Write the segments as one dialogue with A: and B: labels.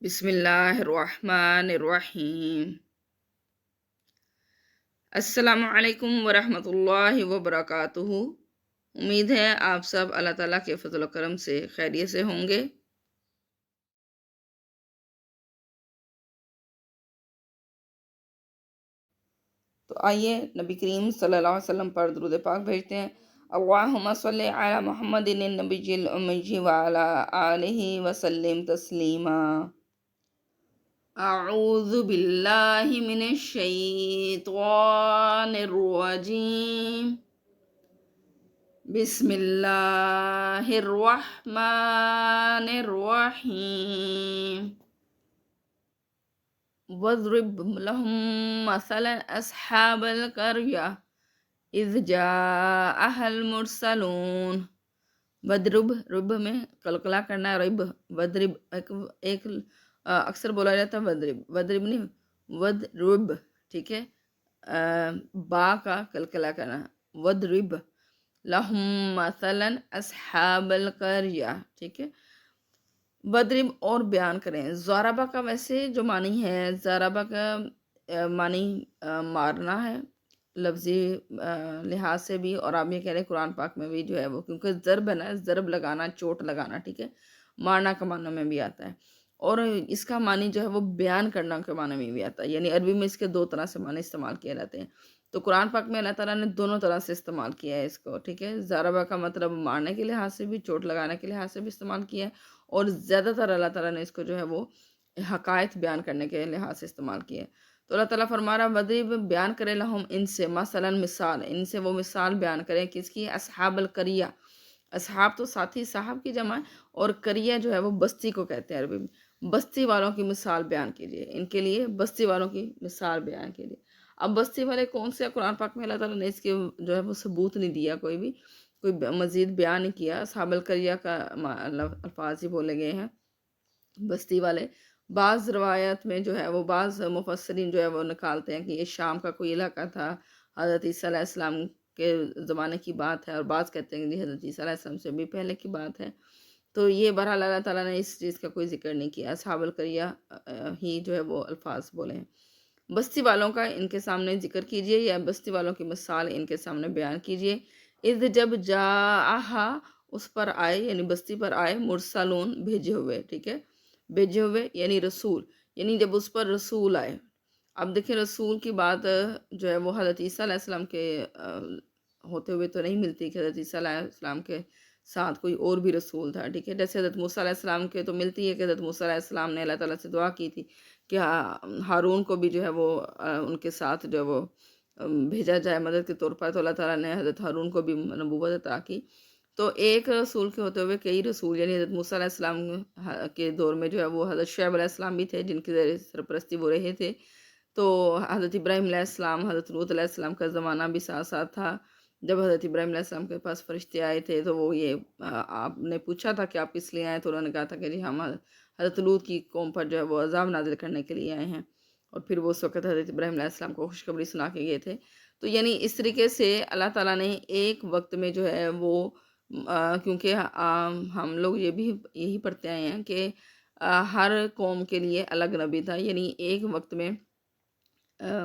A: بسم اللہ الرحمن الرحیم۔ السلام علیکم ورحمۃ اللہ وبرکاتہ۔ امید ہے آپ سب اللہ تعالیٰ کے فضل و کرم سے خیریت سے ہوں گے۔ تو آئیے نبی کریم صلی اللہ علیہ وسلم پر درود پاک بھیجتے ہیں۔ اللہم صلی علی محمد النبی الامی وعلی آلہ وسلم تسلیما۔ اعوذ باللہ من الشیطان الرجیم، بسم اللہ الرحمن الرحیم۔ واضرب لهم مثلا اصحاب القریہ اذ جاءها المرسلون۔ وَدْرِب، رب میں قلقلہ کرنا ہے، رب وَدْرِب ایک اکثر بولا جاتا ہے وَدْرِب، وَدْرِب نہیں وَدْرِب، ٹھیک ہے، با کا قلقلہ کرنا، وَدْرِب لَهُم مَثَلًا أَصْحَابَ الْقَرْيَةِ، ٹھیک ہے۔ وَدْرِب اور بیان کریں۔ ضربہ کا ویسے جو معنی ہے، ضربہ کا معنی مارنا ہے لفظی لحاظ سے بھی، اور آپ یہ کہہ رہے ہیں قرآن پاک میں بھی جو ہے وہ، کیونکہ ضرب ہے نا، ضرب لگانا، چوٹ لگانا، ٹھیک ہے، مارنا کا معنی میں بھی آتا ہے، اور اس کا معنی جو ہے وہ بیان کرنا کے معنی میں بھی آتا ہے، یعنی عربی میں اس کے دو طرح سے معنی استعمال کیے جاتے ہیں۔ تو قرآن پاک میں اللہ تعالیٰ نے دونوں طرح سے استعمال کیا ہے اس کو، ٹھیک ہے۔ ضربہ کا مطلب مارنے کے لحاظ سے بھی، چوٹ لگانے کے لحاظ سے بھی استعمال کیا ہے، اور زیادہ تر اللہ تعالیٰ نے اس کو جو ہے وہ حقائق بیان کرنے کے لحاظ سے استعمال کیا ہے۔ تو اللہ تعالیٰ فرما رہا وَدْرِب، بیان کرے لہم ان سے، مثلا مثال، ان سے وہ مثال بیان کرے، کس کی؟ اصحاب القریہ۔ اصحاب تو ساتھی، صاحب کی جمع ہے، اور قریہ جو ہے وہ بستی کو کہتے ہیں عربی میں۔ بستی والوں کی مثال بیان کیجیے، ان کے لیے بستی والوں کی مثال بیان کیجیے۔ اب بستی والے کون سے؟ قرآن پاک میں اللہ تعالیٰ نے اس کے جو ہے وہ ثبوت نہیں دیا، کوئی مزید بیان نہیں کیا۔ اصحاب القریہ کا الفاظ ہی بولے گئے ہیں، بستی والے۔ بعض روایت میں جو ہے وہ، بعض مفسرین جو ہے وہ نکالتے ہیں کہ یہ شام کا کوئی علاقہ تھا، حضرت عیسیٰ علیہ السلام کے زمانے کی بات ہے، اور بعض کہتے ہیں کہ حضرت عیسیٰ علیہ السلام سے بھی پہلے کی بات ہے۔ تو یہ بہرحال اللہ تعالیٰ نے اس چیز کا کوئی ذکر نہیں کیا، اصحاب القریہ ہی جو ہے وہ الفاظ بولے ہیں۔ بستی والوں کا ان کے سامنے ذکر کیجئے، یا بستی والوں کی مثال ان کے سامنے بیان کیجئے۔ اذ، جب جاءہا اس پر آئے، یعنی بستی پر آئے، مرسلون بھیجے ہوئے، ٹھیک ہے، بھیجے ہوئے یعنی رسول، یعنی جب اس پر رسول آئے۔ اب دیکھیں رسول کی بات جو ہے وہ حضرت عیسیٰ علیہ السلام کے ہوتے ہوئے تو نہیں ملتی کہ حضرت عیسیٰ علیہ السلام کے ساتھ کوئی اور بھی رسول تھا، ٹھیک ہے۔ جیسے حضرت موسیٰ علیہ السلام کے تو ملتی ہے کہ حضرت موسیٰ علیہ السلام نے اللہ تعالیٰ سے دعا کی تھی کہ ہارون کو بھی جو ہے وہ ان کے ساتھ جو ہے وہ بھیجا جائے مدد کے طور پر، تو اللہ تعالیٰ نے حضرت ہارون کو بھی نبوت عطا کی۔ تو ایک رسول کے ہوتے ہوئے کئی رسول، یعنی حضرت موسیٰ علیہ السلام کے دور میں جو ہے وہ حضرت شعیب علیہ السلام بھی تھے، جن کی سرپرستی وہ رہے تھے۔ تو حضرت ابراہیم علیہ السلام، حضرت لوط علیہ السلام کا زمانہ بھی ساتھ ساتھ تھا۔ جب حضرت ابراہیم علیہ السلام کے پاس فرشتے آئے تھے تو وہ یہ آپ نے پوچھا تھا کہ آپ کس لیے آئے، تو انہوں نے کہا تھا کہ جی ہم حضرت لوط کی قوم پر جو ہے وہ عذاب نازل کرنے کے لیے آئے ہیں، اور پھر وہ اس وقت حضرت ابراہیم علیہ السلام کو خوشخبری سنا کے گئے تھے۔ تو یعنی اس طریقے سے اللہ تعالیٰ نے ایک وقت میں جو ہے وہ، کیونکہ ہم لوگ یہ بھی یہی پڑھتے آئے ہیں کہ ہر قوم کے لیے الگ نبی تھا، یعنی ایک وقت میں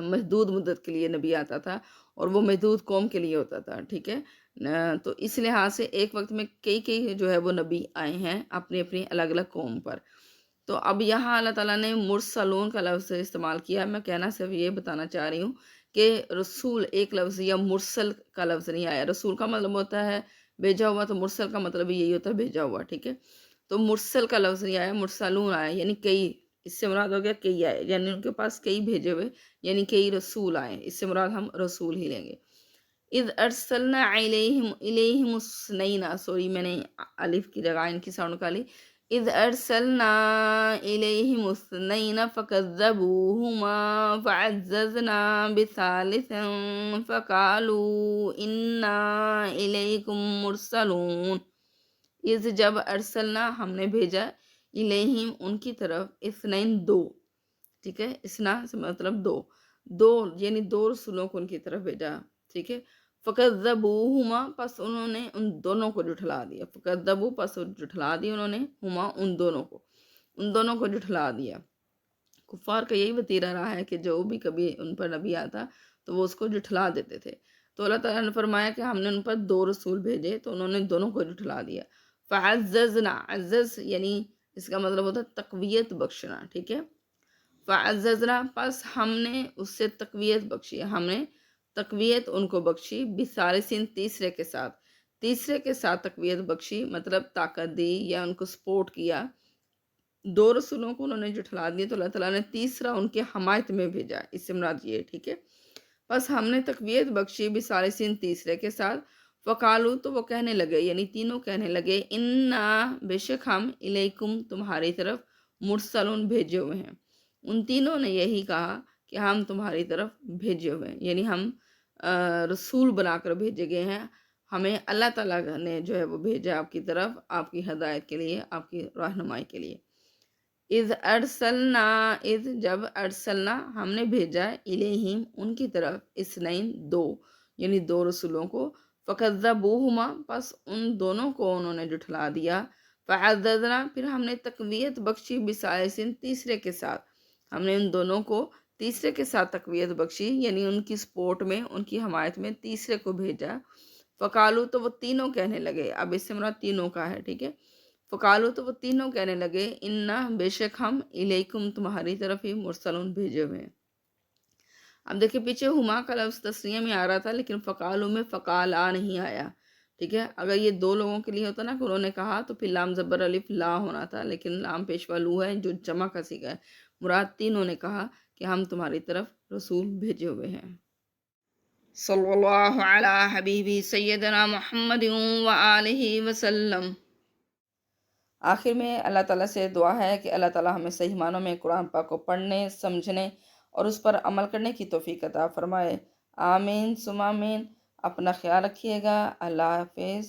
A: محدود مدت کے لیے نبی آتا تھا، اور وہ محدود قوم کے لیے ہوتا تھا، ٹھیک ہے۔ تو اس لحاظ سے ایک وقت میں کئی جو ہے وہ نبی آئے ہیں اپنی اپنی الگ الگ قوم پر۔ تو اب یہاں اللہ تعالیٰ نے مرسلون کا لفظ استعمال کیا۔ میں کہنا صرف یہ بتانا چاہ رہی ہوں کہ رسول ایک لفظ یا مرسل کا لفظ نہیں آیا۔ رسول کا مطلب ہوتا ہے بھیجا ہوا، تو مرسل کا مطلب یہی ہوتا ہے بھیجا ہوا، ٹھیک ہے۔ تو مرسل کا لفظ نہیں آیا، مرسلون آیا، یعنی کئی، اس سے مراد ہو گیا کئی آئے، یعنی ان کے پاس کئی بھیجے ہوئے، یعنی کئی رسول آئے، اس سے مراد ہم رسول ہی لیں گے۔ اذ ارسلنا الیہم اثنین، سوری میں نے الف کی جگہ ان کی ساؤنڈ نکالی، اذ ارسلنا الیہم اثنین فکذبوہما فعززنا بثالث فقالوا انا الیکم مرسلون۔ اذ، جب، ارسلنا ہم نے بھیجا، الیہم ان کی طرف، اثنین دو، ٹھیک ہے، اسنا سے مطلب دو یعنی دو رسولوں کو ان کی طرف بھیجا، ٹھیک ہے۔ فکذبوہما، پس انہوں نے ان دونوں کو جھٹلا دیا، فکذبو، پس جھٹلا دی انہوں نے، ہما ان دونوں کو، ان دونوں کو جھٹلا دیا۔ کفار کا یہی وتیرہ رہا ہے کہ جو بھی کبھی ان پر نبی آتا تو وہ اس کو جھٹلا دیتے تھے۔ تو اللہ تعالیٰ نے فرمایا کہ ہم نے ان پر 2 رسول بھیجے تو انہوں نے دونوں کو جھٹلا دیا۔ فعززنا، عزز یعنی اس کا مطلب ہوتا ہے تقویت بخشنا، ٹھیک ہے۔ فعززنا، پس ہم نے اس سے تقویت بخشی، ہم نے تقویت ان کو بخشی، بثالثین، تیسرے کے ساتھ، تیسرے کے ساتھ تقویت بخشی مطلب طاقت دی یا ان کو سپورٹ کیا۔ 2 رسولوں کو انہوں نے جھٹلا دیا تو اللہ تعالیٰ نے تیسرا ان کے حمایت میں بھیجا، اس سے مراد یہ، ٹھیک ہے۔ بس ہم نے تقویت بخشی بثالثین، تیسرے کے ساتھ۔ فقالو، تو وہ کہنے لگے، یعنی تینوں کہنے لگے، انا، بے شک ہم، الیکم، تمہاری طرف، مرسلون، بھیجے ہوئے ہیں۔ ان تینوں نے یہی کہا کہ ہم تمہاری طرف بھیجے ہوئے ہیں، یعنی ہم رسول بنا کر بھیجے گئے ہیں، ہمیں اللہ تعالیٰ نے جو ہے وہ بھیجا آپ کی طرف، آپ کی ہدایت کے لیے، آپ کی رہنمائی کے لیے۔ اذ ارسلنا، اذ جب، ارسلنا ہم نے بھیجا، الیہم ان کی طرف، اثنین 2، یعنی 2 رسولوں کو، فکذبوہما، پس ان دونوں کو انہوں نے جھٹلا دیا، فعززنا، پھر ہم نے تقویت بخشی، بثالثین، تیسرے کے ساتھ، ہم نے ان دونوں کو تیسرے کے ساتھ تقویت بخشی، یعنی ان کی سپورٹ میں، ان کی حمایت میں تیسرے کو بھیجا۔ فقالو، تو وہ تینوں کہنے لگے، اب اس سے مراد تینوں کا ہے، ٹھیک ہے۔ فقالو، تو وہ تینوں کہنے لگے، انا، بے شک ہم، الیکم، تمہاری طرف ہی، مرسلون، بھیجے ہوئے ہیں۔ اب دیکھیں پیچھے ہما کا لفظ تسنیہ میں آ رہا تھا لیکن فقالو میں فقالا نہیں آیا، ٹھیک ہے۔ اگر یہ 2 لوگوں کے لیے ہوتا نا کہ انہوں نے کہا تو پھر لام زبر الف لا ہونا تھا، لیکن لام پیشوا لو ہے جو جمع کا صیغہ ہے۔ مراد تینوں نے کہا کہ ہم تمہاری طرف رسول بھیجے ہوئے ہیں۔ صلی اللہ علی حبیبی سیدنا محمد وآلہ وسلم۔ آخر میں اللہ تعالیٰ سے دعا ہے کہ اللہ تعالیٰ ہمیں صحیح معنوں میں قرآن پاک کو پڑھنے، سمجھنے اور اس پر عمل کرنے کی توفیق عطا فرمائے۔ آمین ثم آمین۔ اپنا خیال رکھیے گا۔ اللہ حافظ۔